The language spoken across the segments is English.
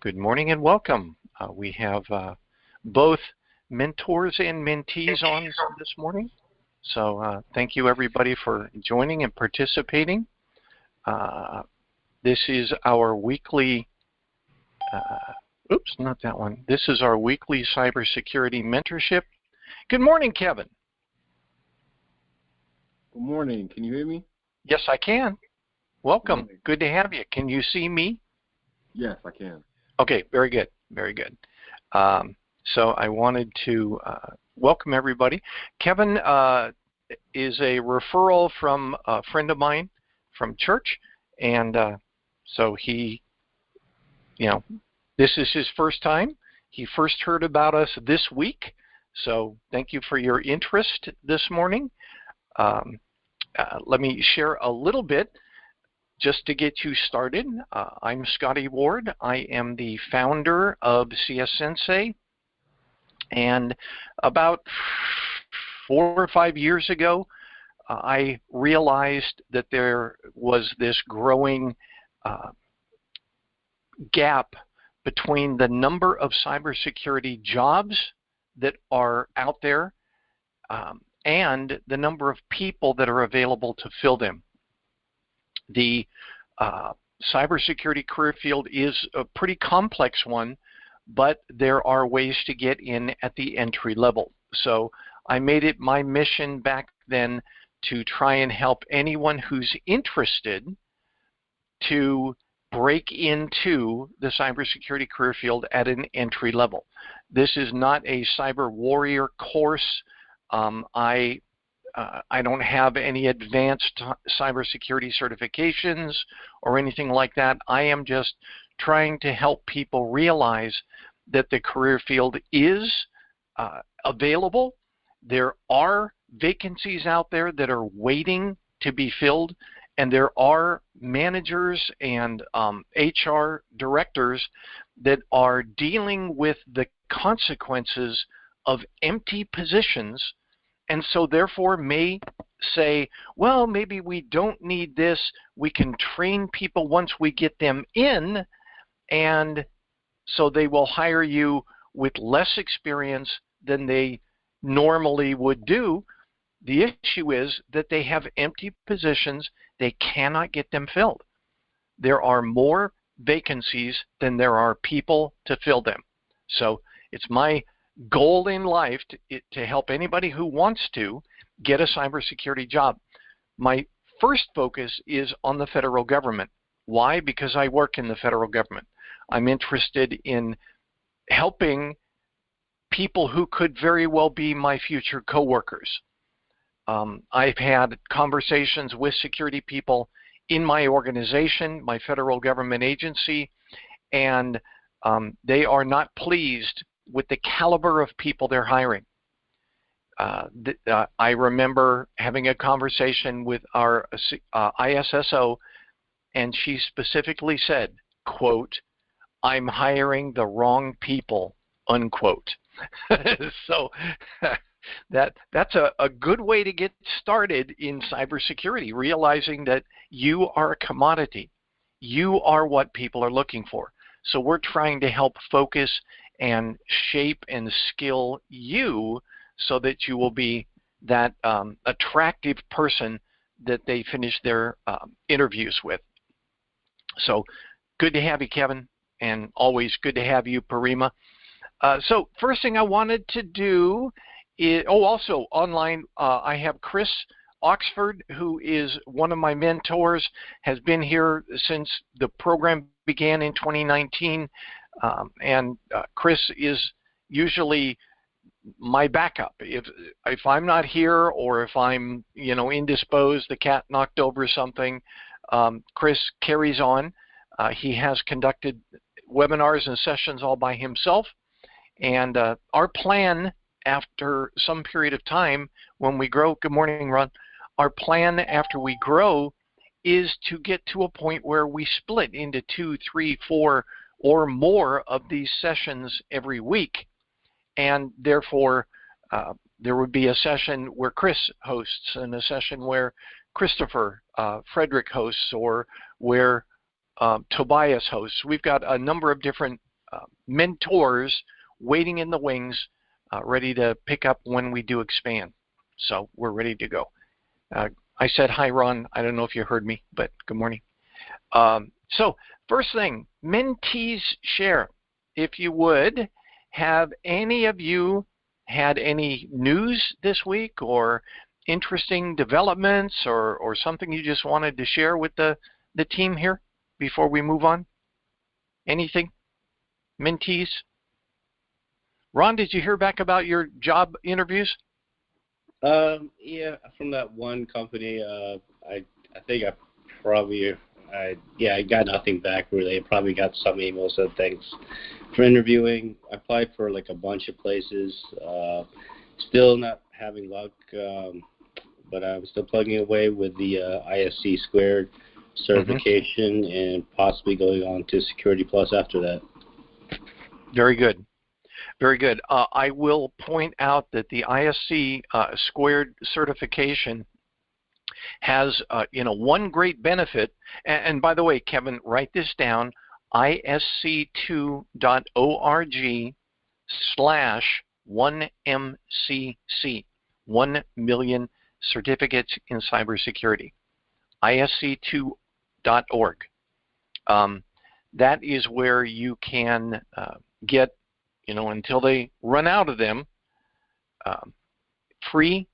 Good morning and welcome. We have both mentors and mentees on this morning. So thank you everybody for joining and participating. This is our weekly, oops, not that one. This is our weekly cybersecurity mentorship. Good morning, Kevin. Good morning. Can you hear me? Yes, I can. Welcome. Good to have you. Can you see me? Yes, I can. Okay, very good, very good. So I wanted to welcome everybody. Kevin is a referral from a friend of mine from church, and so he, this is his first time. He first heard about us this week, so thank you for your interest this morning. Let me share a little bit. Just to get you started, I'm Scotty Ward. I am the founder of CS-Sensei, and about 4 or 5 years ago, I realized that there was this growing gap between the number of cybersecurity jobs that are out there and the number of people that are available to fill them. The cybersecurity career field is a pretty complex one, but there are ways to get in at the entry level. So I made it my mission back then to try and help anyone who's interested to break into the cybersecurity career field at an entry level. This is not a cyber warrior course. I don't have any advanced cybersecurity certifications or anything like that. I am just trying to help people realize that the career field is available. There are vacancies out there that are waiting to be filled, and there are managers and HR directors that are dealing with the consequences of empty positions, and so therefore may say, well, maybe we don't need this. We can train people once we get them in, and so they will hire you with less experience than they normally would do. The issue is that they have empty positions. They cannot get them filled. There are more vacancies than there are people to fill them. So it's my goal in life to help anybody who wants to get a cybersecurity job. My first focus is on the federal government. Why? Because I work in the federal government. I'm interested in helping people who could very well be my future coworkers. I've had conversations with security people in my organization, my federal government agency, and they are not pleased with the caliber of people they're hiring. I remember having a conversation with our ISSO, and she specifically said, quote, "I'm hiring the wrong people," unquote. So that's a good way to get started in cybersecurity, realizing that you are a commodity. You are what people are looking for. So we're trying to help focus and shape and skill you so that you will be that attractive person that they finish their interviews with. So good to have you, Kevin, and always good to have you, Parima. So first thing I wanted to do is, also online, I have Chris Oxford, who is one of my mentors, has been here since the program began in 2019. And Chris is usually my backup. If I'm not here, or if I'm indisposed, the cat knocked over something, Chris carries on. He has conducted webinars and sessions all by himself. And our plan after some period of time when we grow, good morning, Ron, our plan after we grow is to get to a point where we split into 2, 3, 4 or more of these sessions every week, and therefore there would be a session where Chris hosts and a session where Christopher Frederick hosts, or where Tobias hosts. We've got a number of different mentors waiting in the wings, ready to pick up when we do expand. So we're ready to go. I said hi, Ron. I don't know if you heard me, but good morning. So first thing, mentees share. If you would, have any of you had any news this week or interesting developments or something you just wanted to share with the team here before we move on? Anything? Mentees? Ron, did you hear back about your job interviews? Yeah, from that one company, I think I got nothing back really. I probably got some emails and things for interviewing. I applied for like a bunch of places. Still not having luck, but I'm still plugging away with the ISC squared certification and possibly going on to Security Plus after that. Very good. Very good. I will point out that the ISC squared certification has, one great benefit. And by the way, Kevin, write this down: isc2.org/1MCC, 1 million certificates in cybersecurity. isc2.org. That is where you can get, until they run out of them, free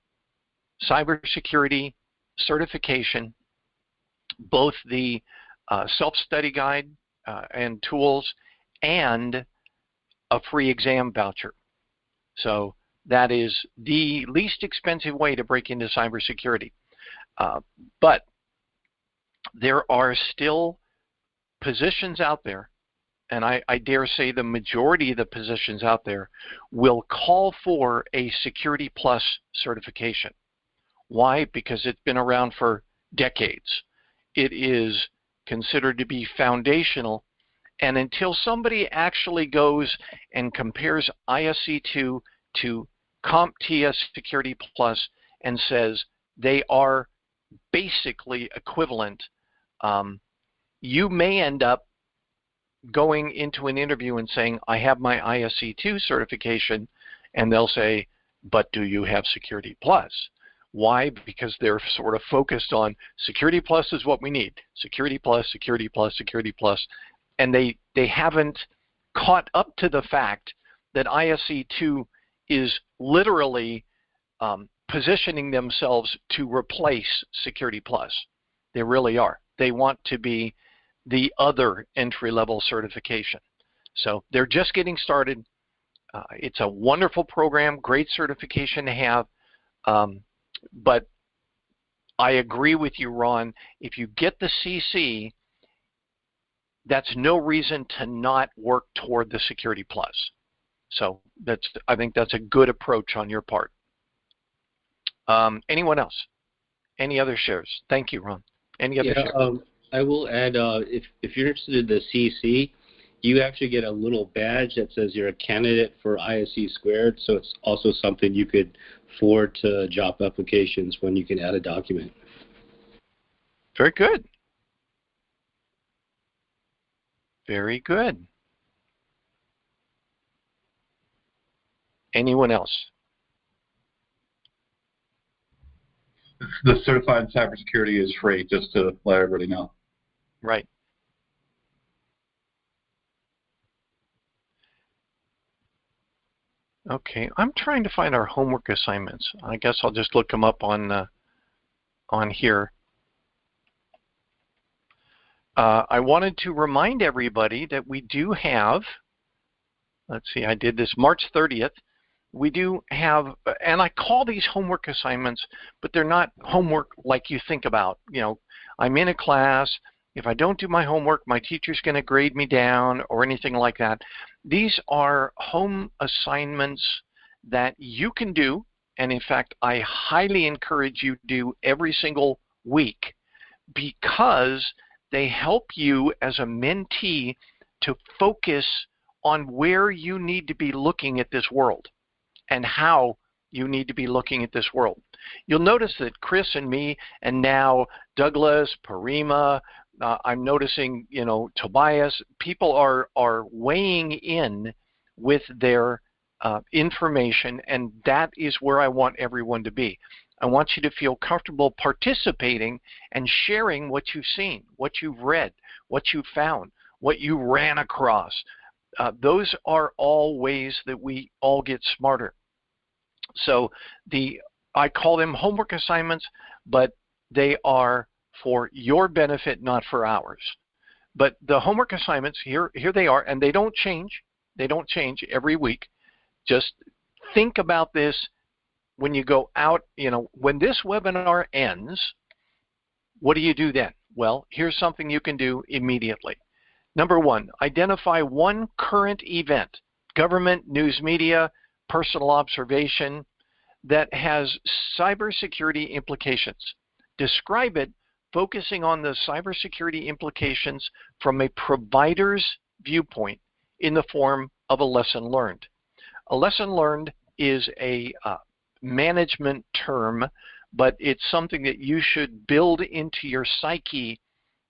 cybersecurity certification, both the self-study guide and tools and a free exam voucher. So that is the least expensive way to break into cybersecurity. But there are still positions out there, and I dare say the majority of the positions out there will call for a Security Plus certification. Why? Because it's been around for decades. It is considered to be foundational, and until somebody actually goes and compares ISC2 to CompTIA Security Plus and says they are basically equivalent, you may end up going into an interview and saying, I have my ISC2 certification, and they'll say, but do you have Security Plus? Why? Because they're sort of focused on Security Plus is what we need. Security Plus, Security Plus, Security Plus. And they haven't caught up to the fact that ISC2 is literally positioning themselves to replace Security Plus. They really are. They want to be the other entry-level certification. So they're just getting started. It's a wonderful program, great certification to have. But I agree with you, Ron. If you get the CC, that's no reason to not work toward the Security Plus. So I think that's a good approach on your part. Anyone else? Any other shares? Thank you, Ron. Any other shares? I will add, if you're interested in the CC, you actually get a little badge that says you're a candidate for ISC squared, so it's also something you could forward to job applications when you can add a document. Very good. Very good. Anyone else? The certified cybersecurity is free, just to let everybody know. Right. Okay, I'm trying to find our homework assignments. I guess I'll just look them up on here. I wanted to remind everybody that we do have, let's see, I did this March 30th. We do have, and I call these homework assignments, but they're not homework like you think about. I'm in a class. If I don't do my homework, my teacher's going to grade me down or anything like that. These are home assignments that you can do, and in fact, I highly encourage you to do every single week because they help you as a mentee to focus on where you need to be looking at this world and how you need to be looking at this world. You'll notice that Chris and me, and now Douglas, Parima, I'm noticing, Tobias, people are weighing in with their information, and that is where I want everyone to be. I want you to feel comfortable participating and sharing what you've seen, what you've read, what you've found, what you ran across. Those are all ways that we all get smarter. So I call them homework assignments, but they are for your benefit, not for ours. But the homework assignments, here they are, and they don't change. They don't change every week. Just think about this when you go out, when this webinar ends, what do you do then? Well, here's something you can do immediately. Number one, identify one current event, government, news media, personal observation, that has cybersecurity implications. Describe it focusing on the cybersecurity implications from a provider's viewpoint in the form of a lesson learned. A lesson learned is a management term, but it's something that you should build into your psyche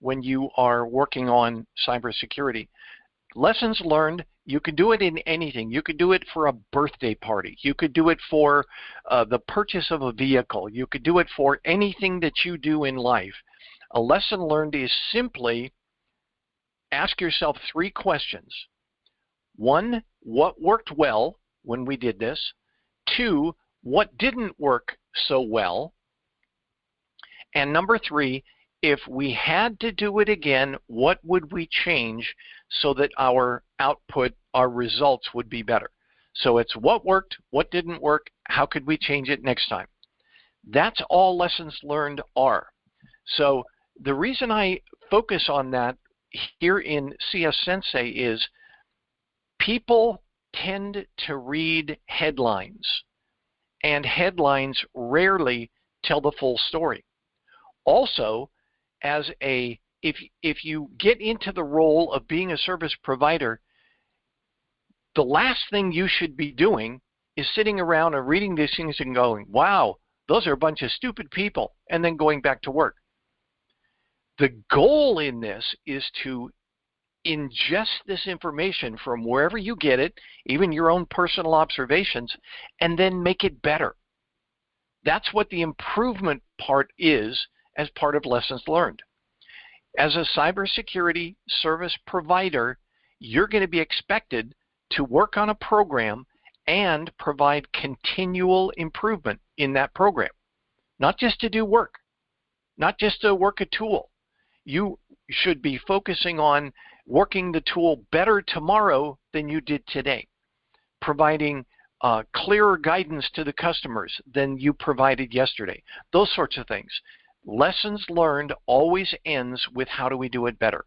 when you are working on cybersecurity. Lessons learned, you could do it in anything. You could do it for a birthday party. You could do it for the purchase of a vehicle. You could do it for anything that you do in life. A lesson learned is simply ask yourself 3 questions. 1, what worked well when we did this? 2, what didn't work so well? And number 3, if we had to do it again, what would we change so that our output, our results would be better? So it's what worked, what didn't work, how could we change it next time? That's all lessons learned are. So the reason I focus on that here in CS-Sensei is people tend to read headlines, and headlines rarely tell the full story. Also, if you get into the role of being a service provider, the last thing you should be doing is sitting around and reading these things and going, wow, those are a bunch of stupid people, and then going back to work. The goal in this is to ingest this information from wherever you get it, even your own personal observations, and then make it better. That's what the improvement part is as part of lessons learned. As a cybersecurity service provider, you're going to be expected to work on a program and provide continual improvement in that program. Not just to do work, not just to work a tool. You should be focusing on working the tool better tomorrow than you did today, providing clearer guidance to the customers than you provided yesterday, those sorts of things. Lessons learned always ends with how do we do it better.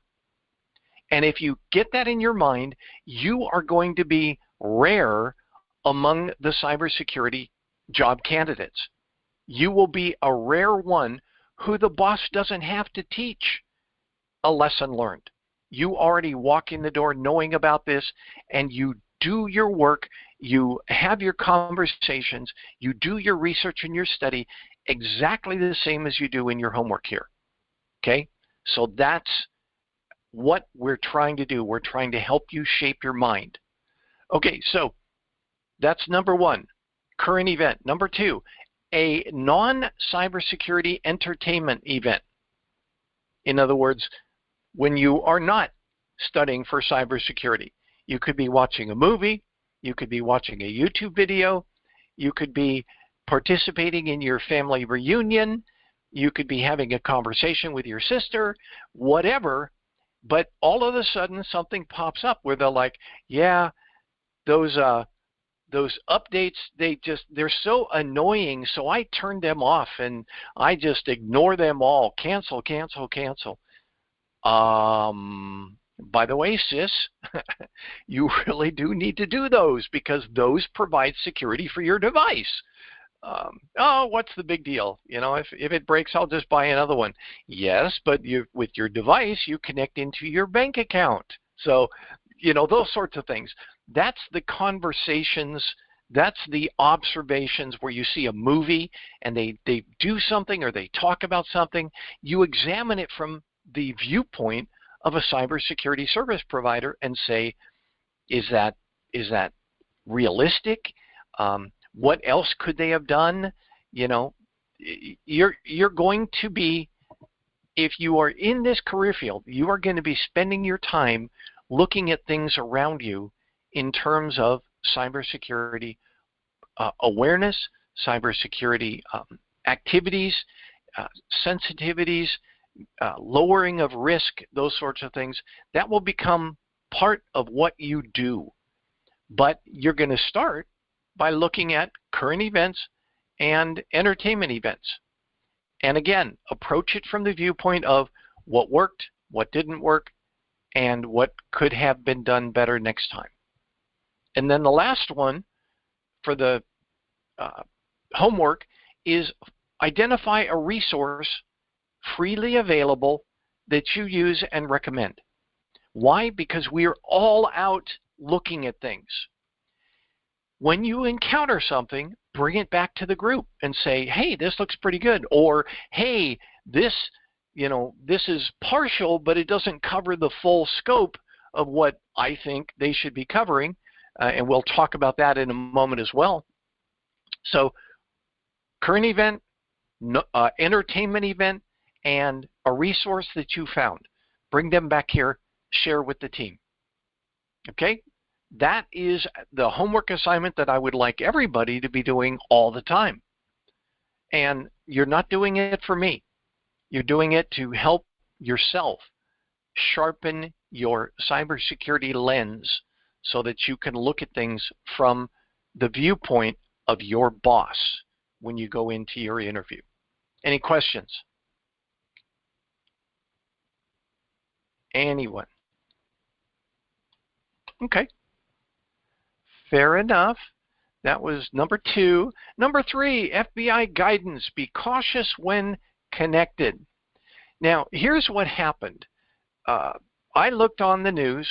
And if you get that in your mind, you are going to be rare among the cybersecurity job candidates. You will be a rare one who the boss doesn't have to teach a lesson learned. You already walk in the door knowing about this, and you do your work, you have your conversations, you do your research and your study exactly the same as you do in your homework here. Okay? So that's what we're trying to do. We're trying to help you shape your mind. Okay, so that's number 1, current event. Number 2, a non-cybersecurity entertainment event. In other words, when you are not studying for cybersecurity, you could be watching a movie, you could be watching a YouTube video, you could be participating in your family reunion, you could be having a conversation with your sister, whatever, but all of a sudden something pops up where they're like, yeah, those updates, they're so annoying, so I turned them off and I just ignore them all. Cancel, cancel, cancel. By the way, sis, you really do need to do those because those provide security for your device. Oh, what's the big deal? If it breaks, I'll just buy another one. Yes, but with your device, you connect into your bank account. So, those sorts of things. That's the conversations, that's the observations where you see a movie and they do something or they talk about something. You examine it from the viewpoint of a cybersecurity service provider and say, is that realistic? What else could they have done? You know, you're going to be, if you are in this career field, you are going to be spending your time looking at things around you in terms of cybersecurity awareness, cybersecurity activities, sensitivities, lowering of risk, those sorts of things. That will become part of what you do. But you're going to start by looking at current events and entertainment events. And again, approach it from the viewpoint of what worked, what didn't work, and what could have been done better next time. And then the last one for the homework is identify a resource freely available that you use and recommend. Why? Because we are all out looking at things. When you encounter something, bring it back to the group and say, hey, this looks pretty good. Or, hey, this is partial, but it doesn't cover the full scope of what I think they should be covering. And we'll talk about that in a moment as well. So, current event, entertainment event, and a resource that you found. Bring them back here, share with the team. Okay? That is the homework assignment that I would like everybody to be doing all the time. And you're not doing it for me. You're doing it to help yourself sharpen your cybersecurity lens so that you can look at things from the viewpoint of your boss when you go into your interview. Any questions? Anyone? Okay. Fair enough. That was number 2. Number 3, FBI guidance. Be cautious when connected. Now, here's what happened. I looked on the news,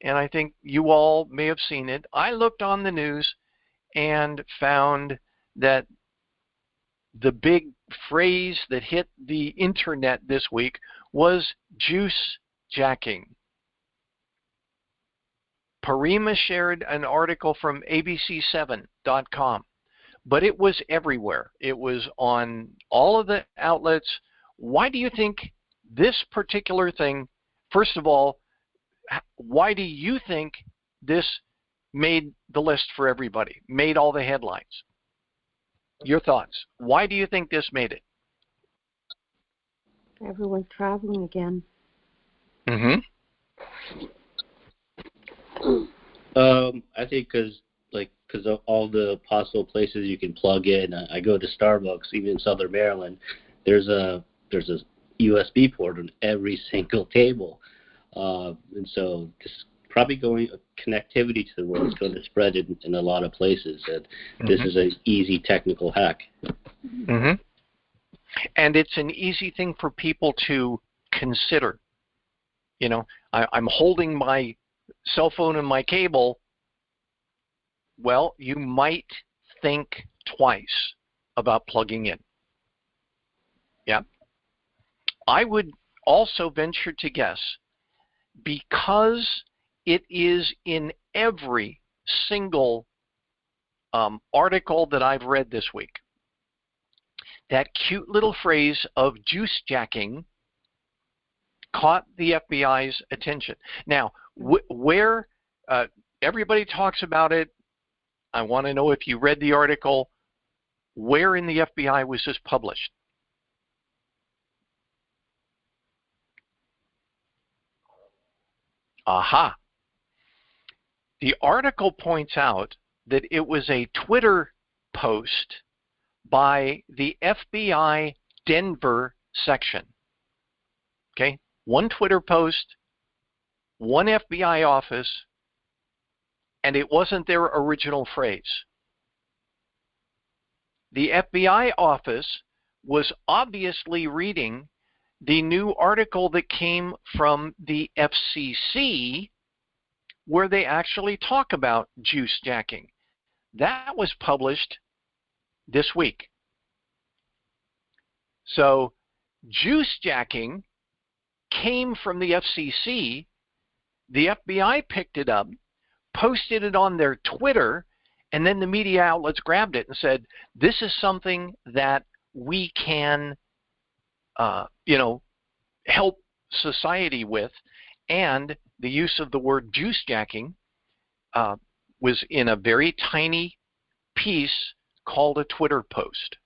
and I think you all may have seen it. I looked on the news and found that the big phrase that hit the internet this week was juice jacking. Parima shared an article from abc7.com, but it was everywhere. It was on all of the outlets. Why do you think this particular thing, first of all, why do you think this made the list for everybody, made all the headlines? Your thoughts. Why do you think this made it? Everyone's traveling again. Mm-hmm. I think because of all the possible places you can plug in. I go to Starbucks, even in Southern Maryland. There's a USB port on every single table, and so this probably connectivity to the world is going to spread in a lot of places. And this is an easy technical hack. Mm-hmm. And it's an easy thing for people to consider. You know, I'm holding my cell phone and my cable. Well, you might think twice about plugging in. Yeah. I would also venture to guess, because it is in every single article that I've read this week, that cute little phrase of juice jacking caught the FBI's attention. Now, where everybody talks about it, I want to know if you read the article. Where in the FBI was this published? Aha. The article points out that it was a Twitter post by the FBI Denver section. Okay? One Twitter post, one FBI office, and it wasn't their original phrase. The FBI office was obviously reading the new article that came from the FCC, where they actually talk about juice jacking. That was published this week. So juice jacking came from the FCC. The FBI picked it up, posted it on their Twitter, and then the media outlets grabbed it and said, this is something that we can, help society with. And the use of the word juice jacking was in a very tiny piece called a Twitter post.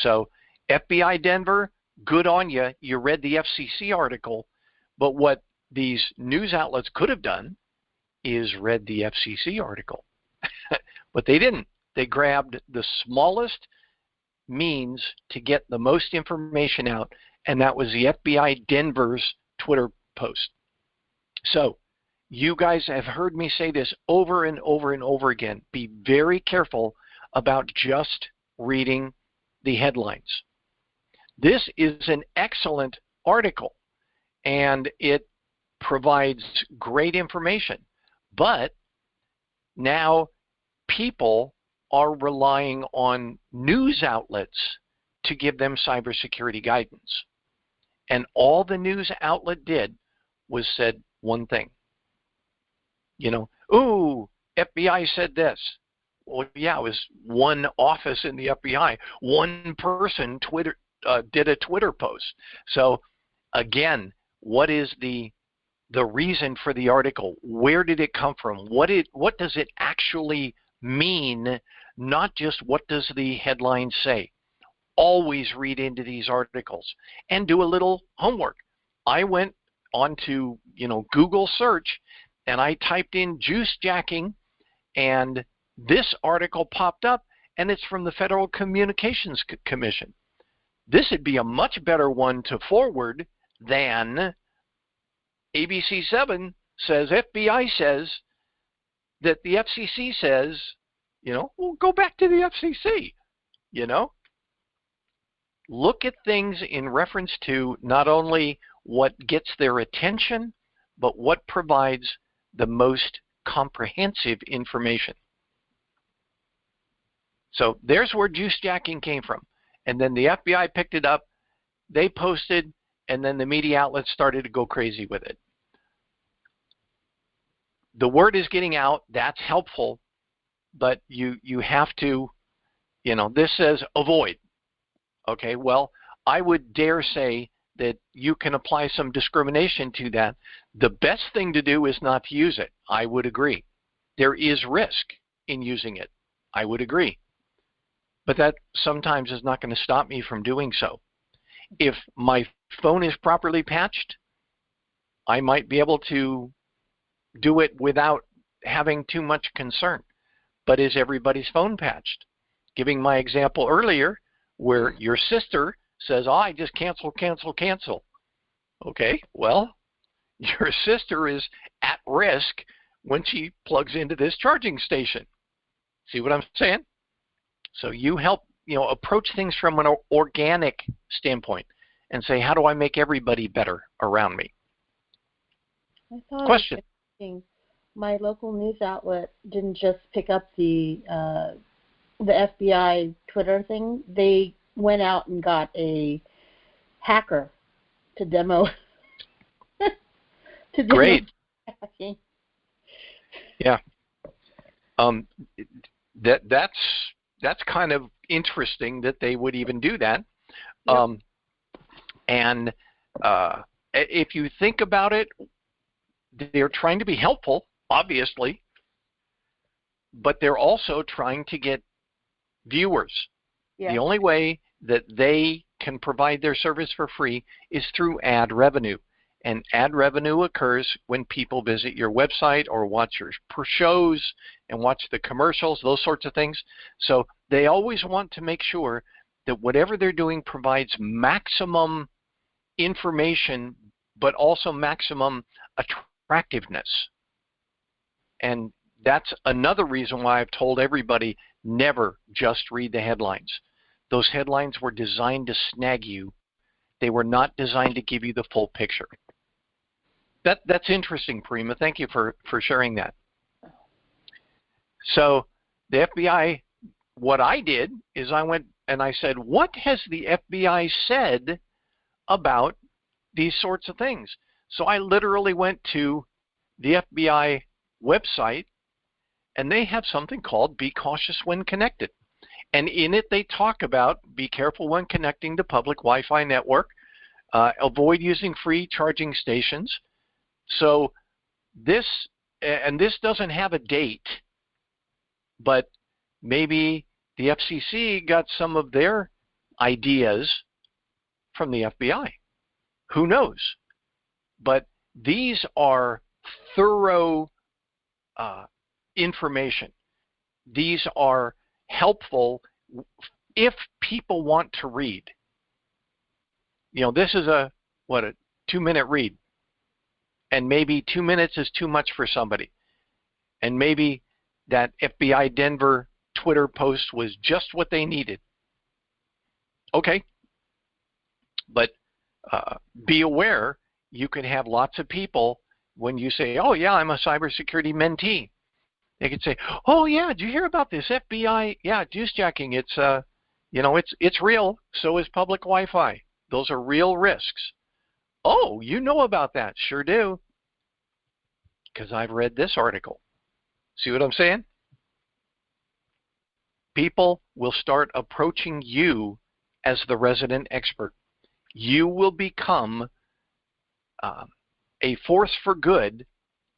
So FBI Denver, good on you. You read the FCC article, but what these news outlets could have done is read the FCC article. But they didn't. They grabbed the smallest means to get the most information out, and that was the FBI Denver's Twitter post. So you guys have heard me say this over and over and over again. Be very careful about just reading the headlines. This is an excellent article, and it provides great information. But now people are relying on news outlets to give them cybersecurity guidance. And all the news outlet did was said one thing. Ooh, FBI said this. Well, yeah, it was one office in the FBI. One person did a Twitter post. So again, what is the reason for the article? Where did it come from? What does it actually mean? Not just what does the headline say. Always read into these articles and do a little homework. I went onto Google search and I typed in juice jacking, and this article popped up, and it's from the Federal Communications Commission. This would be a much better one to forward than ABC7 says, FBI says, that the FCC says, well, go back to the FCC, Look at things in reference to not only what gets their attention, but what provides the most comprehensive information. So there's where juice jacking came from. And then the FBI picked it up, they posted, and then the media outlets started to go crazy with it. The word is getting out, that's helpful, but you have to, this says avoid. Okay, well, I would dare say that you can apply some discrimination to that. The best thing to do is not to use it. I would agree. There is risk in using it. I would agree. But that sometimes is not going to stop me from doing so. If my phone is properly patched, I might be able to do it without having too much concern. But is everybody's phone patched? Giving my example earlier where your sister says, oh, I just cancel. Okay, well, your sister is at risk when she plugs into this charging station. See what I'm saying? So you help, approach things from an organic standpoint and say, how do I make everybody better around me? I thought Question. It was interesting. My local news outlet didn't just pick up the FBI Twitter thing. They went out and got a hacker to demo. Great. Hacking. Yeah. That's kind of interesting that they would even do that. Yep. And if you think about it, they're trying to be helpful, obviously, but they're also trying to get viewers. Yes. The only way that they can provide their service for free is through ad revenue. And ad revenue occurs when people visit your website or watch your shows and watch the commercials, those sorts of things. So they always want to make sure that whatever they're doing provides maximum information, but also maximum attractiveness. And that's another reason why I've told everybody never just read the headlines. Those headlines were designed to snag you. They were not designed to give you the full picture. That's interesting, Prima. Thank you for sharing that. So the FBI, what I did is I went and I said, what has the FBI said about these sorts of things. So I literally went to the FBI website, and they have something called Be Cautious When Connected. And in it, they talk about be careful when connecting to public Wi-Fi network, avoid using free charging stations. So this doesn't have a date, but maybe the FCC got some of their ideas from the FBI. Who knows? But these are thorough information. These are helpful if people want to read. This is a 2-minute read. And maybe 2 minutes is too much for somebody. And maybe that FBI Denver Twitter post was just what they needed. Okay. But be aware, you can have lots of people when you say, oh yeah, I'm a cybersecurity mentee. They could say, oh yeah, did you hear about this FBI? Yeah, juice jacking. It's it's real. So is public Wi-Fi. Those are real risks. Oh, you know about that? Sure do. Because I've read this article. See what I'm saying? People will start approaching you as the resident expert. You will become a force for good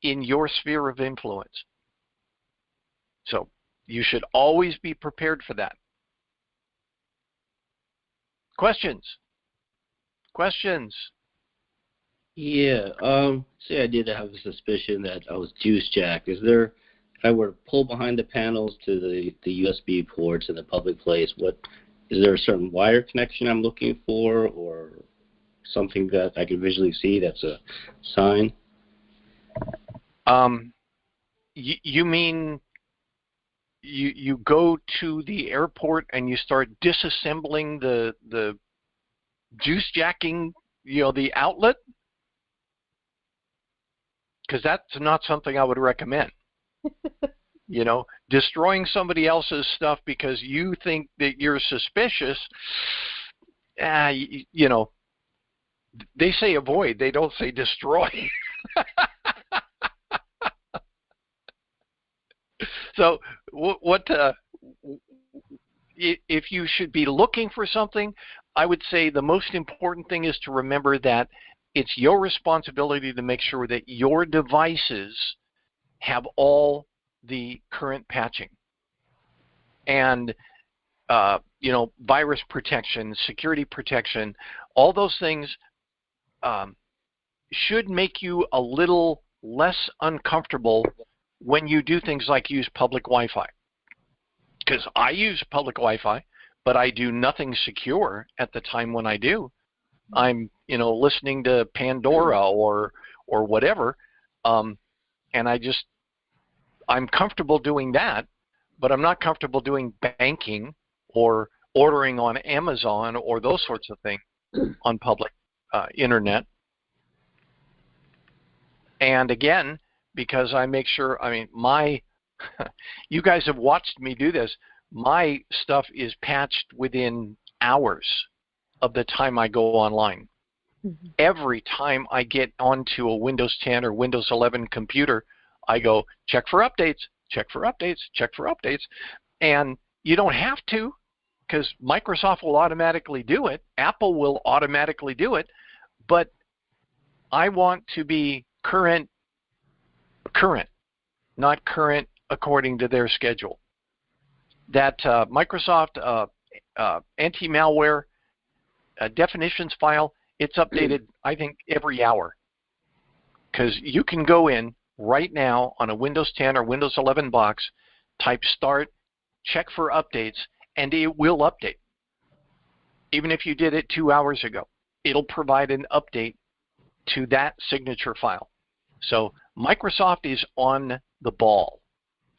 in your sphere of influence. So you should always be prepared for that. Questions? Questions? Yeah. Say I did have a suspicion that I was juice jacked. Is there, if I were to pull behind the panels to the USB ports in the public place, is there a certain wire connection I'm looking for, or something that I can visually see that's a sign? You mean you go to the airport and you start disassembling the juice jacking, the outlet? Because that's not something I would recommend. Destroying somebody else's stuff because you think that you're suspicious, they say avoid, they don't say destroy. So if you should be looking for something, I would say the most important thing is to remember that it's your responsibility to make sure that your devices have all the current patching and virus protection, security protection. All those things should make you a little less uncomfortable when you do things like use public Wi-Fi. Because I use public Wi-Fi, but I do nothing secure at the time when I do. I'm, listening to Pandora or whatever, and I'm comfortable doing that, but I'm not comfortable doing banking or ordering on Amazon or those sorts of things on public internet. And again, because I make sure, you guys have watched me do this, my stuff is patched within hours of the time I go online. Mm-hmm. Every time I get onto a Windows 10 or Windows 11 computer, I go, check for updates, check for updates, check for updates. And you don't have to, because Microsoft will automatically do it. Apple will automatically do it. But I want to be current, not current according to their schedule. That Microsoft anti-malware definitions file, it's updated, I think, every hour. Because you can go in right now on a Windows 10 or Windows 11 box, type start, check for updates, and it will update. Even if you did it 2 hours ago, it'll provide an update to that signature file. So Microsoft is on the ball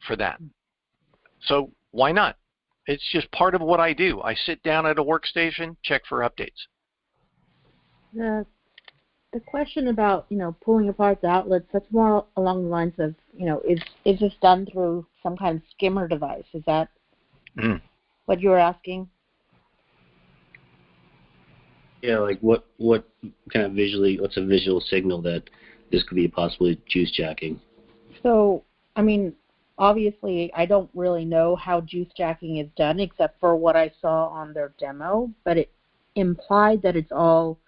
for that. So why not? It's just part of what I do. I sit down at a workstation, check for updates. The question about, pulling apart the outlets, that's more along the lines of, is this done through some kind of skimmer device? Is that what you were asking? Yeah, like what kind of what's a visual signal that this could be possibly juice jacking? So, I mean, obviously, I don't really know how juice jacking is done except for what I saw on their demo, but it implied that it's all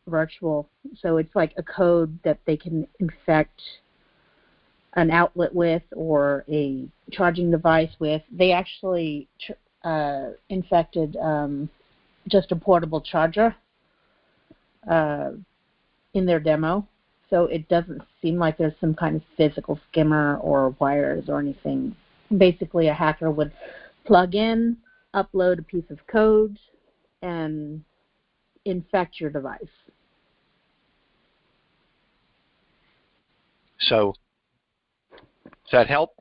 virtual. So it's like a code that they can infect an outlet with or a charging device with. They actually infected just a portable charger in their demo. So it doesn't seem like there's some kind of physical skimmer or wires or anything. Basically, a hacker would plug in, upload a piece of code, and infect your device. So, does that help?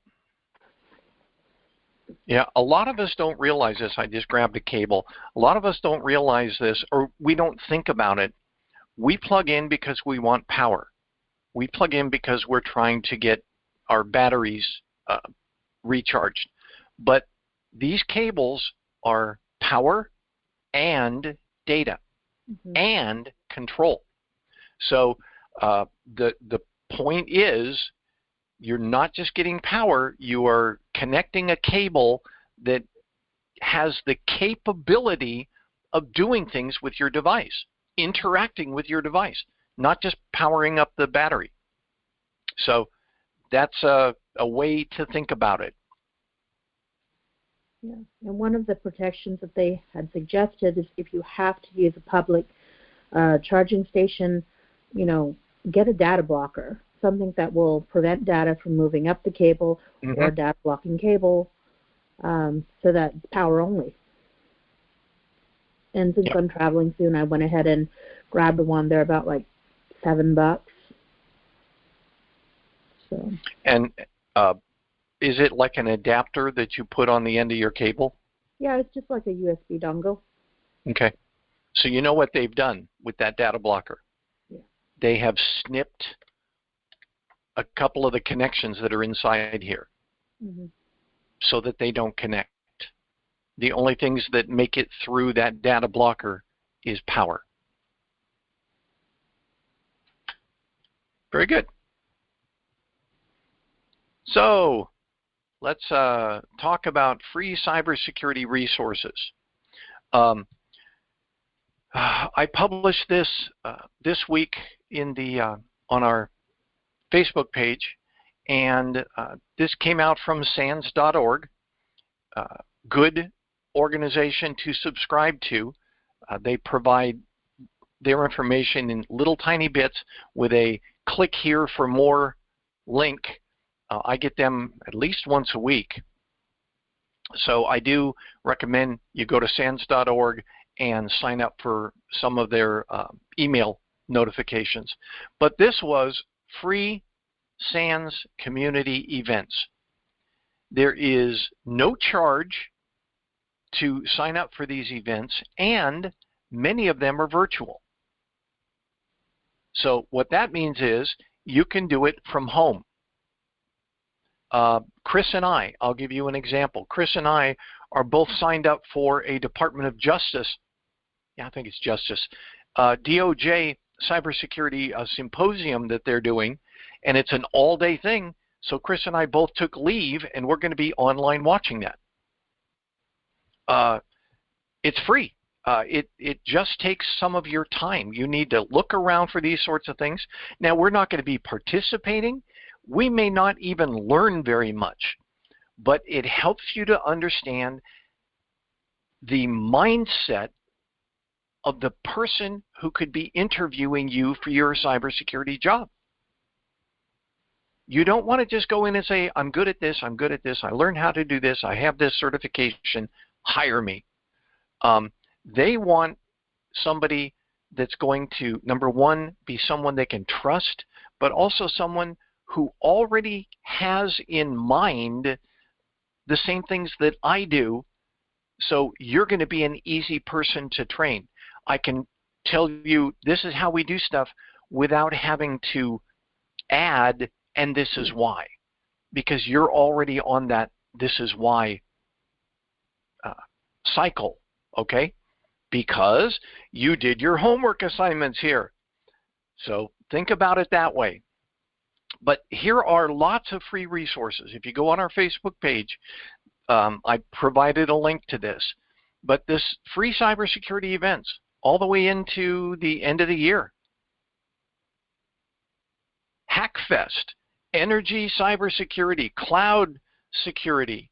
Yeah, a lot of us don't realize this. I just grabbed a cable. A lot of us don't realize this, or we don't think about it. We plug in because we want power. We plug in because we're trying to get our batteries recharged. But these cables are power and data and control. So the point is, you're not just getting power, you are connecting a cable that has the capability of doing things with your device, interacting with your device, not just powering up the battery. So that's a way to think about it. Yeah, and one of the protections that they had suggested is if you have to use a public charging station, get a data blocker, something that will prevent data from moving up the cable or a data blocking cable, so that it's power only. And since I'm traveling soon, I went ahead and grabbed one. They're about like $7. So. And is it like an adapter that you put on the end of your cable? Yeah, it's just like a USB dongle. Okay. So you know what they've done with that data blocker? Yeah. They have snipped a couple of the connections that are inside here so that they don't connect. The only things that make it through that data blocker is power. Very good. So let's talk about free cybersecurity resources. I published this this week in the on our Facebook page, and this came out from SANS.org. Good organization to subscribe to. They provide their information in little tiny bits with a click here for more link. I get them at least once a week. So I do recommend you go to SANS.org and sign up for some of their email notifications. But this was free SANS community events. There is no charge to sign up for these events, and many of them are virtual. So what that means is you can do it from home. Chris and I'll give you an example. Chris and I are both signed up for a Department of Justice, I think it's Justice, DOJ cybersecurity symposium that they're doing, and it's an all-day thing. So Chris and I both took leave, and we're going to be online watching that. It's free. It just takes some of your time. You need to look around for these sorts of things. Now, we're not going to be participating. We may not even learn very much, but it helps you to understand the mindset of the person who could be interviewing you for your cybersecurity job. You don't want to just go in and say, I'm good at this, I'm good at this, I learned how to do this, I have this certification, hire me. They want somebody that's going to, number one, be someone they can trust, but also someone who already has in mind the same things that I do, so you're going to be an easy person to train. I can tell you this is how we do stuff without having to add, and this is why, because you're already on that this is why cycle, okay? because you did your homework assignments here. So think about it that way. But here are lots of free resources. If you go on our Facebook page, I provided a link to this. But this free cybersecurity events all the way into the end of the year. Hackfest, energy cybersecurity, cloud security,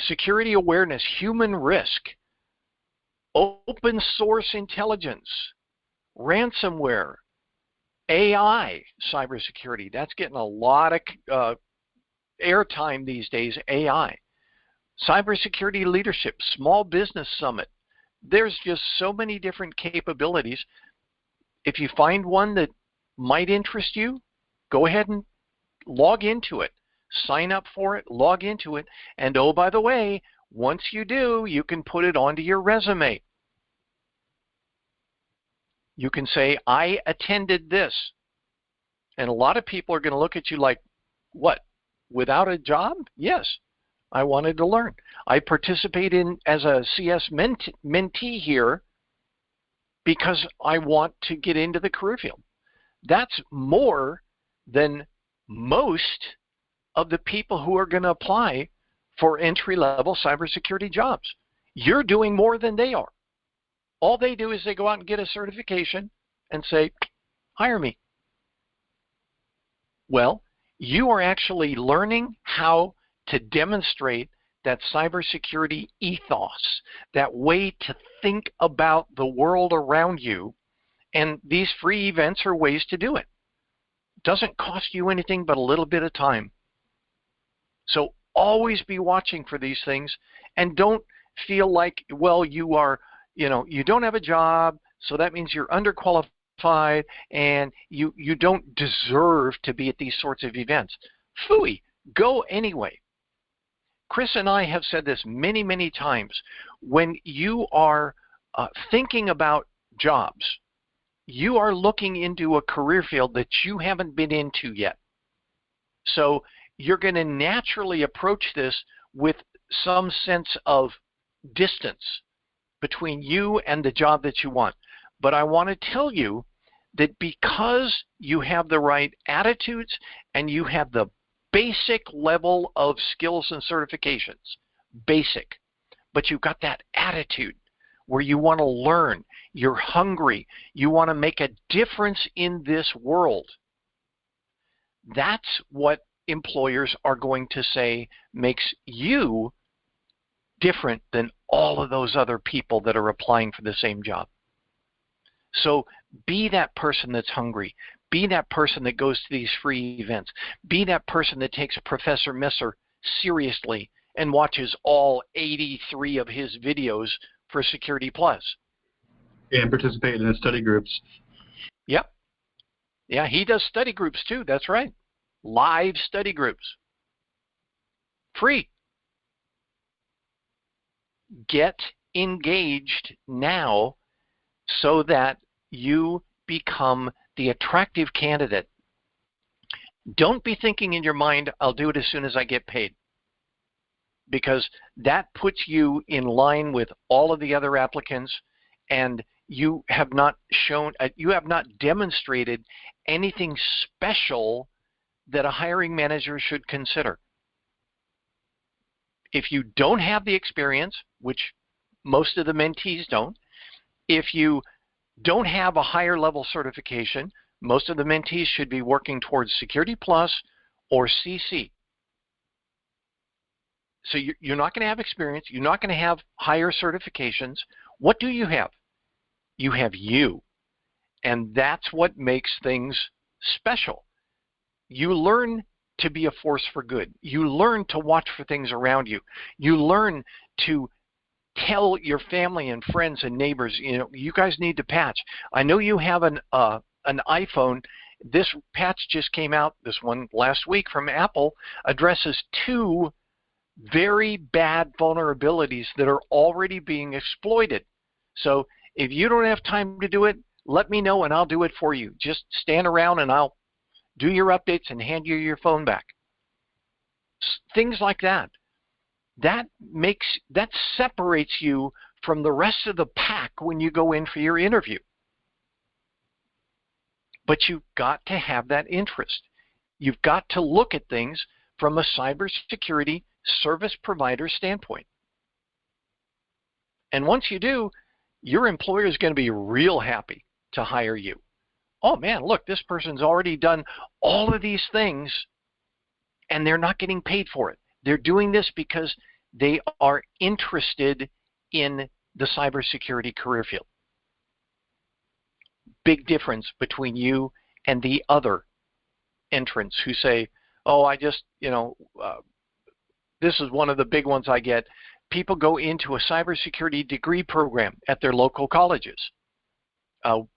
security awareness, human risk, open source intelligence, ransomware, AI cybersecurity. That's getting a lot of airtime these days, AI. Cybersecurity leadership, small business summit. There's just so many different capabilities. If you find one that might interest you, go ahead and log into it. Sign up for it, log into it, and oh, by the way, once you do, you can put it onto your resume. You can say, I attended this. And a lot of people are going to look at you like, what, without a job? Yes, I wanted to learn. I participate in as a CS mentee here because I want to get into the career field. That's more than most of the people who are going to apply for entry-level cybersecurity jobs. You're doing more than they are. All they do is they go out and get a certification and say, hire me. Well, you are actually learning how to demonstrate that cybersecurity ethos, that way to think about the world around you, and these free events are ways to do it. It doesn't cost you anything but a little bit of time. So always be watching for these things, and don't feel like, well, you are, you don't have a job, so that means you're underqualified and you don't deserve to be at these sorts of events. Phooey, go anyway. Chris and I have said this many, many times. When you are thinking about jobs, you are looking into a career field that you haven't been into yet. So you're going to naturally approach this with some sense of distance between you and the job that you want. But I want to tell you that because you have the right attitudes and you have the basic level of skills and certifications, basic, but you've got that attitude where you want to learn, you're hungry, you want to make a difference in this world. That's what employers are going to say makes you different than all of those other people that are applying for the same job. So be that person that's hungry. Be that person that goes to these free events. Be that person that takes Professor Messer seriously and watches all 83 of his videos for Security Plus. And participate in his study groups. Yep. Yeah, he does study groups too. That's right. Live study groups. Free. Get engaged now so that you become the attractive candidate. Don't be thinking in your mind, I'll do it as soon as I get paid. Because that puts you in line with all of the other applicants, and you have not demonstrated anything special that a hiring manager should consider. If you don't have the experience, which most of the mentees don't, if you don't have a higher level certification, most of the mentees should be working towards Security Plus or CC. So you're not going to have experience. You're not going to have higher certifications. What do you have? You have you. And that's what makes things special. You learn to be a force for good. You learn to watch for things around you. You learn to tell your family and friends and neighbors, you guys need to patch. I know you have an iPhone. This patch just came out, this one last week from Apple, addresses 2 very bad vulnerabilities that are already being exploited. So if you don't have time to do it, let me know and I'll do it for you. Just stand around and I'll do your updates and hand you your phone back. Things like that. That separates you from the rest of the pack when you go in for your interview. But you've got to have that interest. You've got to look at things from a cybersecurity service provider standpoint. And once you do, your employer is going to be real happy to hire you. Oh man, look, this person's already done all of these things and they're not getting paid for it. They're doing this because they are interested in the cybersecurity career field. Big difference between you and the other entrants who say, oh, I just, this is one of the big ones I get. People go into a cybersecurity degree program at their local colleges.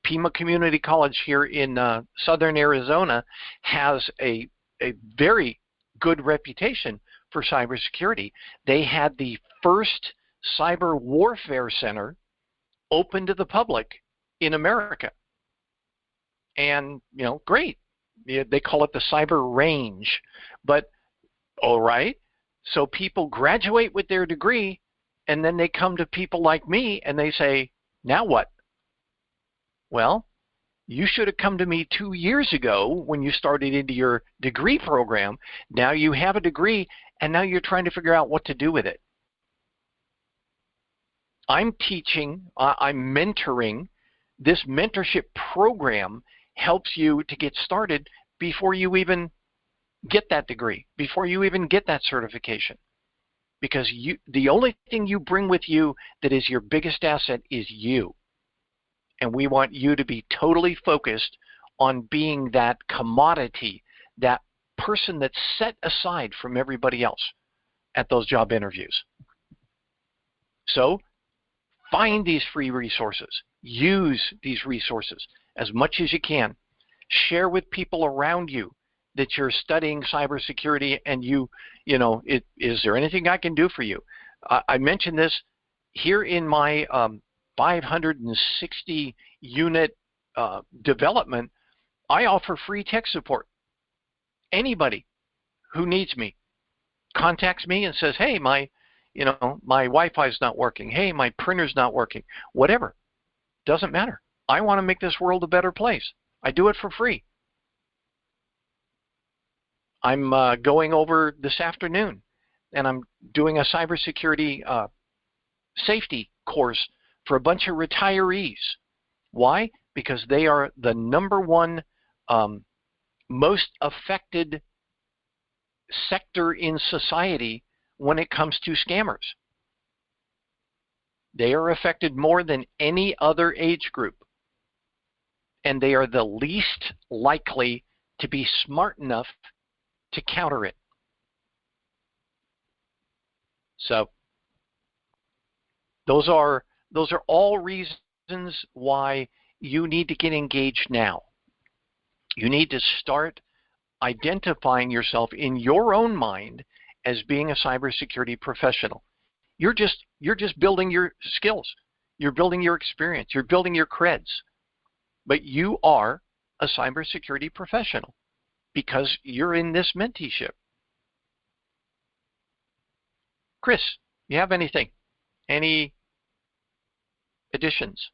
Pima Community College here in southern Arizona has a very good reputation for cybersecurity. They had the first cyber warfare center open to the public in America. And, great. They call it the cyber range. But, all right, so people graduate with their degree, and then they come to people like me, and they say, now what? Well, you should have come to me 2 years ago when you started into your degree program. Now you have a degree, and now you're trying to figure out what to do with it. I'm teaching, I'm mentoring. This mentorship program helps you to get started before you even get that degree, before you even get that certification. Because the only thing you bring with you that is your biggest asset is you. And we want you to be totally focused on being that commodity, that person that's set aside from everybody else at those job interviews. So find these free resources. Use these resources as much as you can. Share with people around you that you're studying cybersecurity and is there anything I can do for you? I mentioned this here in my 560 unit development. I offer free tech support. Anybody who needs me contacts me and says, hey, my Wi-Fi's not working. Hey, my printer's not working. Whatever. Doesn't matter. I want to make this world a better place. I do it for free. I'm going over this afternoon, and I'm doing a cybersecurity safety course for a bunch of retirees. Why? Because they are the #1 most affected sector in society when it comes to scammers. They are affected more than any other age group. And they are the least likely to be smart enough to counter it. So those are all reasons why you need to get engaged now. You need to start identifying yourself in your own mind as being a cybersecurity professional. You're just building your skills. You're building your experience. You're building your creds. But you are a cybersecurity professional because you're in this menteeship. Chris, you have anything? Any additions?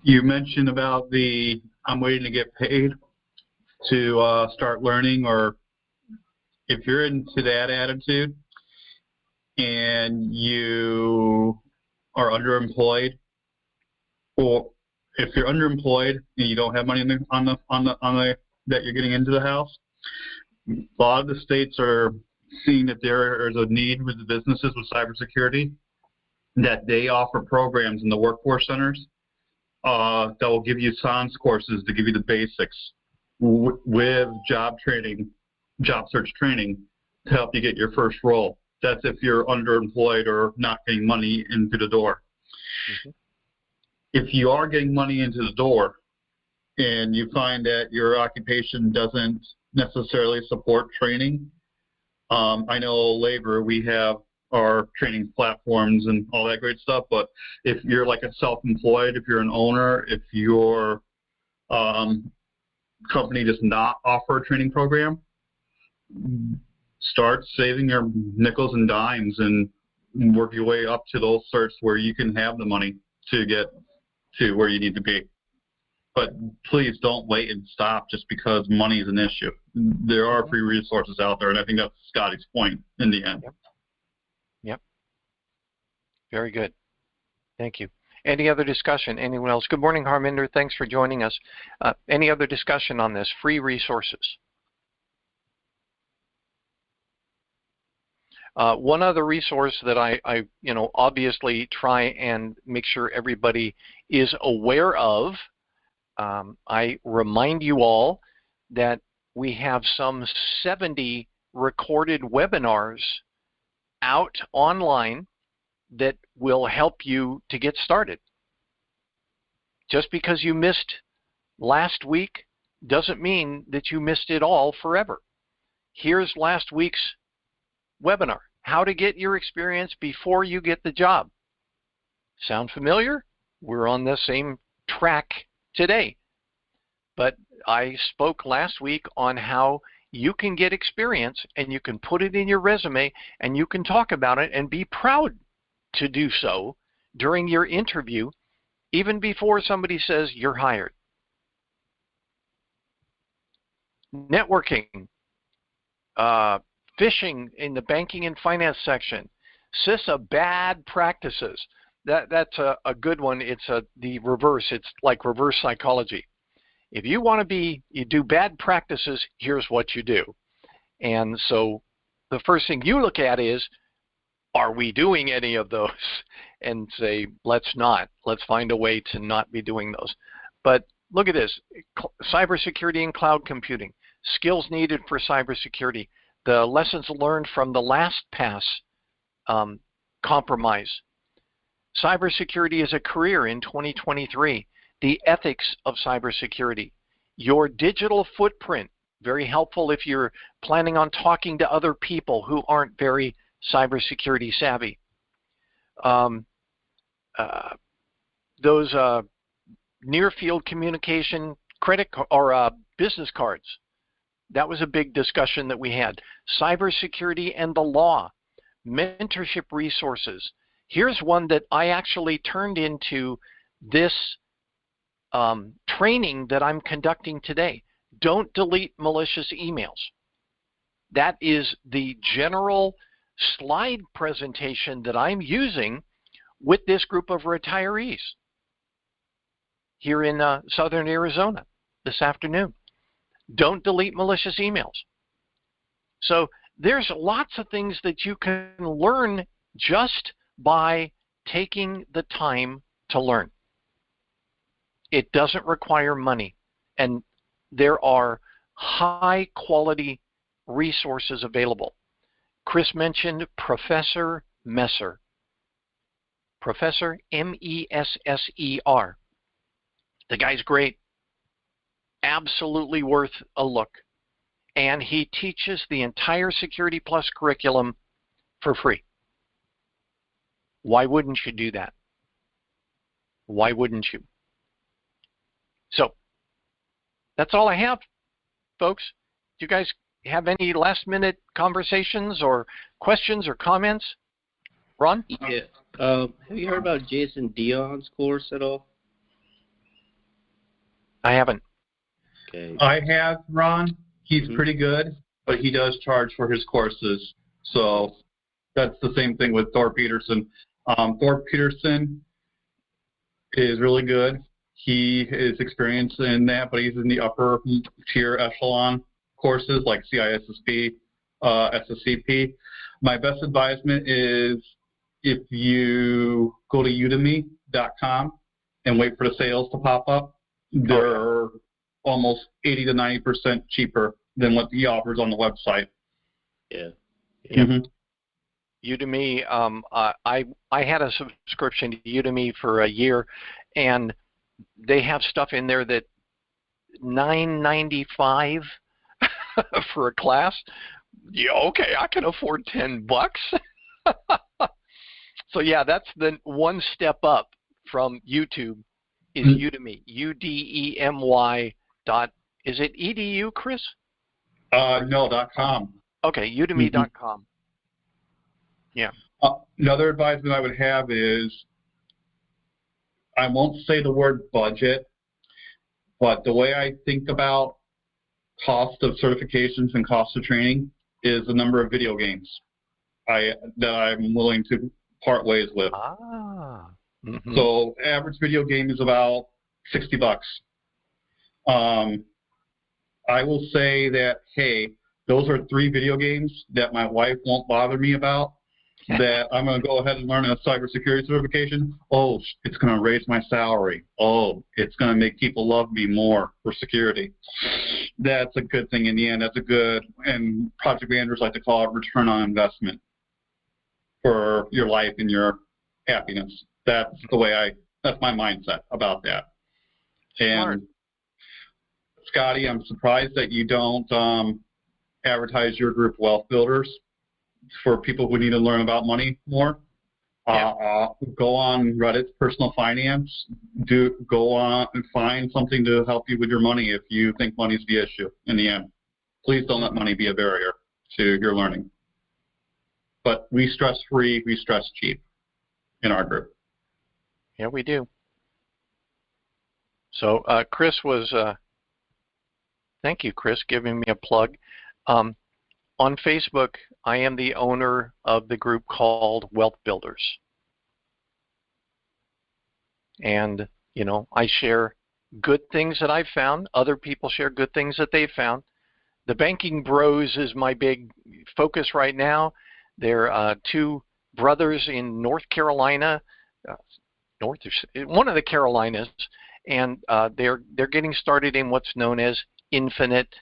You mentioned about I'm waiting to get paid to start learning, or if you're into that attitude and you are underemployed, or if you're underemployed and you don't have money on the that you're getting into the house, a lot of the states are seeing that there is a need with the businesses with cybersecurity, that they offer programs in the workforce centers that will give you SANS courses to give you the basics with job training, job search training to help you get your first role. That's if you're underemployed or not getting money into the door. Mm-hmm. If you are getting money into the door and you find that your occupation doesn't necessarily support training, I know labor, we have our training platforms and all that great stuff, but if you're like a self-employed, if you're an owner, if your company does not offer a training program, start saving your nickels and dimes and work your way up to those certs where you can have the money to get to where you need to be. But please don't wait and stop just because money is an issue. There are free resources out there, and I think that's Scotty's point in the end. Yep. Very good. Thank you. Any other discussion? Anyone else? Good morning, Harminder. Thanks for joining us. Any other discussion on this? Free resources. One other resource that I obviously try and make sure everybody is aware of. I remind you all that we have some 70 recorded webinars out online that will help you to get started. Just because you missed last week doesn't mean that you missed it all forever. Here's last week's webinar, how to get your experience before you get the job. Sound familiar? We're on the same track today. But I spoke last week on how you can get experience and you can put it in your resume and you can talk about it and be proud to do so during your interview, even before somebody says you're hired. Networking, phishing in the banking and finance section, CISA bad practices. That's a good one. It's the reverse. It's like reverse psychology. If you want to you do bad practices, here's what you do. And so the first thing you look at is, are we doing any of those? And say, let's not. Let's find a way to not be doing those. But look at this, cybersecurity and cloud computing, skills needed for cybersecurity, the lessons learned from the last pass compromise. Cybersecurity as a career in 2023, the ethics of cybersecurity, your digital footprint, very helpful if you're planning on talking to other people who aren't very cybersecurity savvy. Those near field communication credit or business cards. That was a big discussion that we had. Cybersecurity and the law, mentorship resources. Here's one that I actually turned into this training that I'm conducting today. Don't delete malicious emails. That is the general slide presentation that I'm using with this group of retirees here in southern Arizona this afternoon. Don't delete malicious emails. So there's lots of things that you can learn just by taking the time to learn. It doesn't require money, and there are high quality resources available. Chris mentioned Professor Messer. Professor M-E-S-S-E-R. The guy's great. Absolutely worth a look. And he teaches the entire Security Plus curriculum for free. Why wouldn't you do that? Why wouldn't you? So, that's all I have, folks. Do you guys have any last-minute conversations or questions or comments? Ron? Yeah. Have you heard about Jason Dion's course at all? I haven't. Okay. I have, Ron. He's pretty good, but he does charge for his courses. So that's the same thing with Thor Peterson. Thor Peterson is really good. He is experienced in that, but he's in the upper tier echelon courses like CISSP, SSCP. My best advisement is if you go to udemy.com and wait for the sales to pop up, they're almost 80 to 90% cheaper than what he offers on the website. Yeah. Udemy, I had a subscription to Udemy for a year, and they have stuff in there that $9.95 for a class. Yeah, okay, I can afford $10. So yeah, that's the one step up from YouTube is Udemy. UDEMY dot. Is it edu, Chris? No, .com. Okay, udemy.com. Yeah. Another advisement I would have is, I won't say the word budget, but the way I think about cost of certifications and cost of training is the number of video games that I'm willing to part ways with. Mm-hmm. So average video game is about $60. I will say that, hey, those are 3 video games that my wife won't bother me about, that I'm going to go ahead and learn a cybersecurity certification. Oh, it's going to raise my salary. Oh, it's going to make people love me more for security. That's a good thing in the end. That's a good, and project managers like to call it return on investment for your life and your happiness. That's the way that's my mindset about that. Smart. And Scotty, I'm surprised that you don't advertise your group Wealth Builders for people who need to learn about money more. Go on Reddit, personal finance. Go on and find something to help you with your money if you think money's the issue in the end. Please don't let money be a barrier to your learning. But we stress free, we stress cheap in our group. Yeah, we do. So Chris was, thank you, Chris, giving me a plug. On Facebook, I am the owner of the group called Wealth Builders. And, you know, I share good things that I've found. Other people share good things that they've found. The Banking Bros is my big focus right now. They're 2 brothers in North Carolina, one of the Carolinas, and they're getting started in what's known as infinite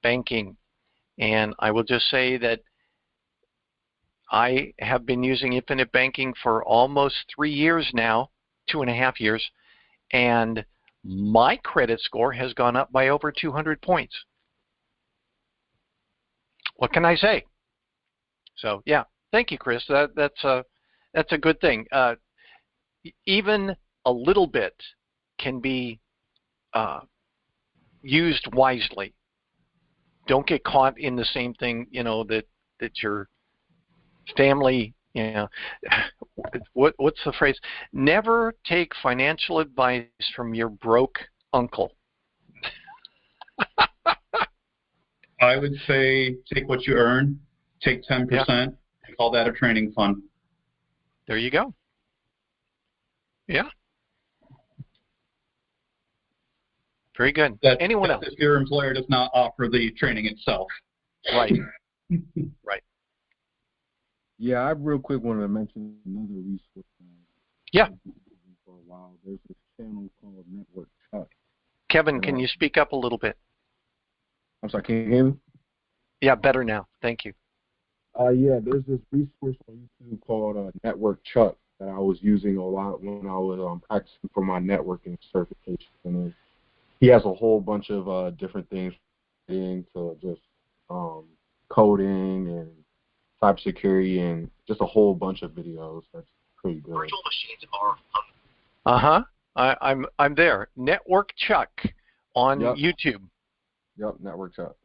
banking. And I will just say that I have been using infinite banking for almost 3 years now, 2.5 years, and my credit score has gone up by over 200 points. What can I say? So yeah, thank you, Chris. That's a good thing. Even a little bit can be used wisely. Don't get caught in the same thing, you know, that your family, you know, what's the phrase? Never take financial advice from your broke uncle. I would say take what you earn, take 10%, and call that a training fund. There you go. Yeah. Very good. Anyone else? If your employer does not offer the training itself. Right. Right. Yeah, I real quick wanted to mention another resource. Yeah. For a while, there's this channel called Network Chuck. Kevin, can you speak up a little bit? I'm sorry, can you hear me? Yeah, better now. Thank you. Yeah, there's this resource on YouTube called Network Chuck that I was using a lot when I was practicing for my networking certification. And he has a whole bunch of different things into just coding and cybersecurity and just a whole bunch of videos. That's pretty good. Virtual machines are I'm there. Network Chuck on YouTube. Yep, Network Chuck.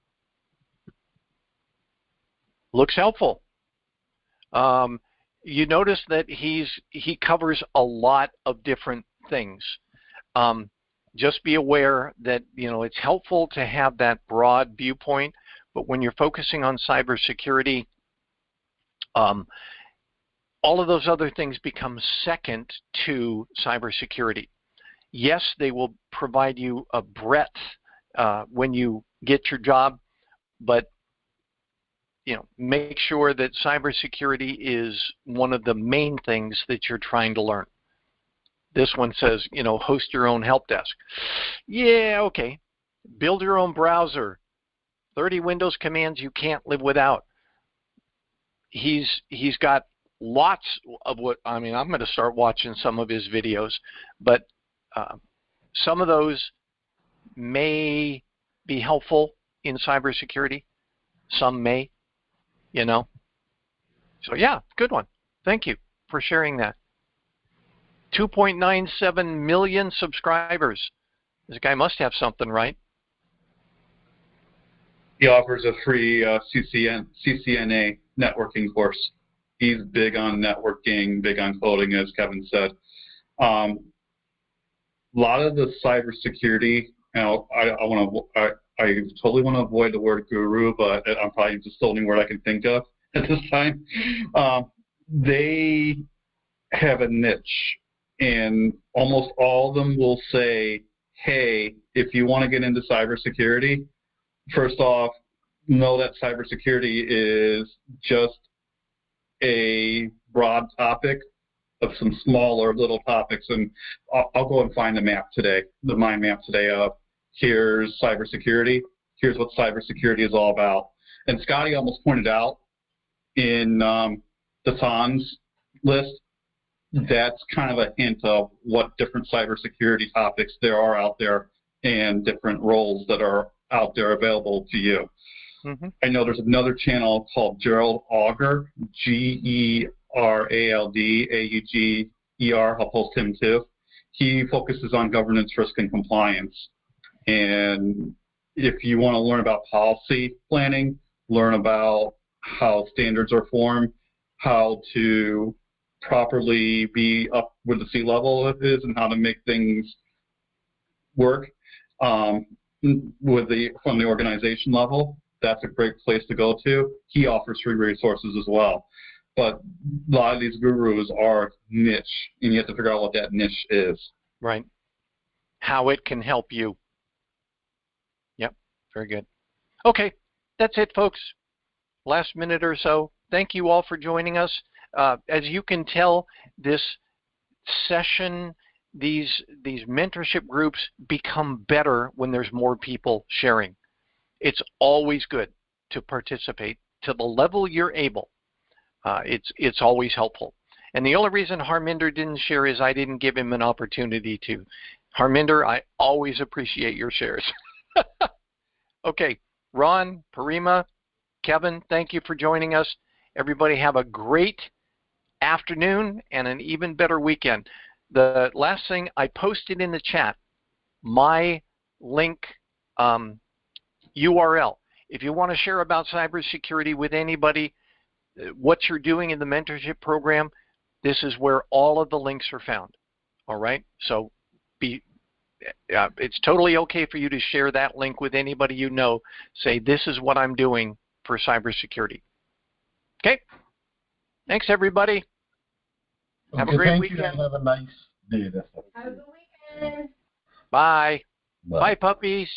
Looks helpful. You notice that he covers a lot of different things. Just be aware that, you know, it's helpful to have that broad viewpoint, but when you're focusing on cybersecurity, all of those other things become second to cybersecurity. Yes, they will provide you a breadth when you get your job, but you know, make sure that cybersecurity is one of the main things that you're trying to learn. This one says, you know, host your own help desk. Yeah, okay. Build your own browser. 30 Windows commands you can't live without. He's got lots of what, I mean, I'm going to start watching some of his videos, but some of those may be helpful in cybersecurity. Some may, you know. So yeah, good one. Thank you for sharing that. 2.97 million subscribers. This guy must have something, right? He offers a free CCNA networking course. He's big on networking, big on coding, as Kevin said. A lot of the cybersecurity, I totally want to avoid the word guru, but I'm probably just the only word I can think of at this time. They have a niche, and almost all of them will say, hey, if you want to get into cybersecurity, first off, know that cybersecurity is just a broad topic of some smaller little topics. And I'll go and find the map today, the mind map today of here's cybersecurity, here's what cybersecurity is all about. And Scotty almost pointed out in the SANS list, that's kind of a hint of what different cybersecurity topics there are out there and different roles that are out there available to you. Mm-hmm. I know there's another channel called Gerald Auger, Gerald Auger. I'll post him too. He focuses on governance, risk, and compliance. And if you want to learn about policy planning, learn about how standards are formed, how to properly be up where the sea level is, and how to make things work from the organization level, that's a great place to go to. He offers free resources as well. But a lot of these gurus are niche, and you have to figure out what that niche is. Right. How it can help you. Yep. Very good. Okay. That's it, folks. Last minute or so. Thank you all for joining us. As you can tell, this session, these mentorship groups become better when there's more people sharing. It's always good to participate to the level you're able. It's always helpful. And the only reason Harminder didn't share is I didn't give him an opportunity to. Harminder, I always appreciate your shares. Okay, Ron, Parima, Kevin, thank you for joining us. Everybody have a great afternoon and an even better weekend. The last thing I posted in the chat, my link URL. If you want to share about cybersecurity with anybody, what you're doing in the mentorship program, this is where all of the links are found. All right? So it's totally okay for you to share that link with anybody you know. Say, this is what I'm doing for cybersecurity. Okay? Thanks, everybody. Have a great weekend. Have a nice day. Have a good weekend. Bye. Bye, puppies.